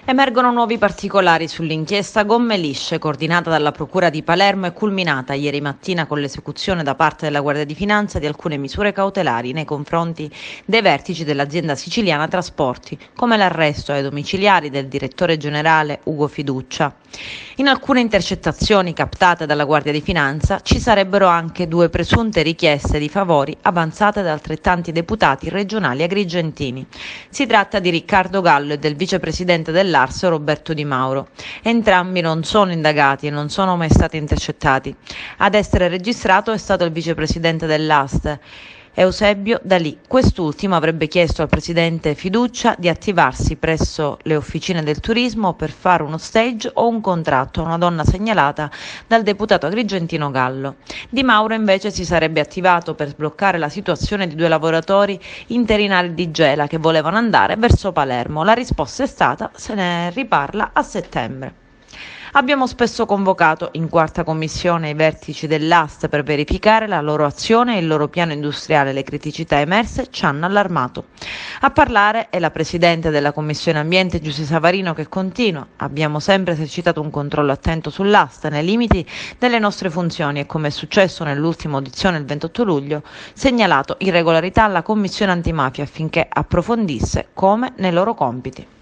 Emergono nuovi particolari sull'inchiesta Gomme Lisce, coordinata dalla Procura di Palermo e culminata ieri mattina con l'esecuzione da parte della Guardia di Finanza di alcune misure cautelari nei confronti dei vertici dell'azienda siciliana Trasporti, come l'arresto ai domiciliari del direttore generale Ugo Fiduccia. In alcune intercettazioni captate dalla Guardia di Finanza ci sarebbero anche 2 presunte richieste di favori avanzate da altrettanti deputati regionali agrigentini. Si tratta di Riccardo Gallo e del vicepresidente dell'Ars Roberto Di Mauro. Entrambi non sono indagati e non sono mai stati intercettati. Ad essere registrato è stato il vicepresidente dell'Ast, Eusebio Dalì. Quest'ultimo avrebbe chiesto al presidente Fiduccia di attivarsi presso le officine del turismo per fare uno stage o un contratto a una donna segnalata dal deputato agrigentino Gallo. Di Mauro invece si sarebbe attivato per sbloccare la situazione di 2 lavoratori interinali di Gela che volevano andare verso Palermo. La risposta è stata: se ne riparla a settembre. Abbiamo spesso convocato in 4ª commissione i vertici dell'Ast per verificare la loro azione e il loro piano industriale. Le criticità emerse ci hanno allarmato. A parlare è la presidente della Commissione Ambiente Giusy Savarino, che continua: abbiamo sempre esercitato un controllo attento sull'Ast nei limiti delle nostre funzioni e, come è successo nell'ultima audizione il 28 luglio, segnalato irregolarità alla Commissione Antimafia affinché approfondisse come nei loro compiti.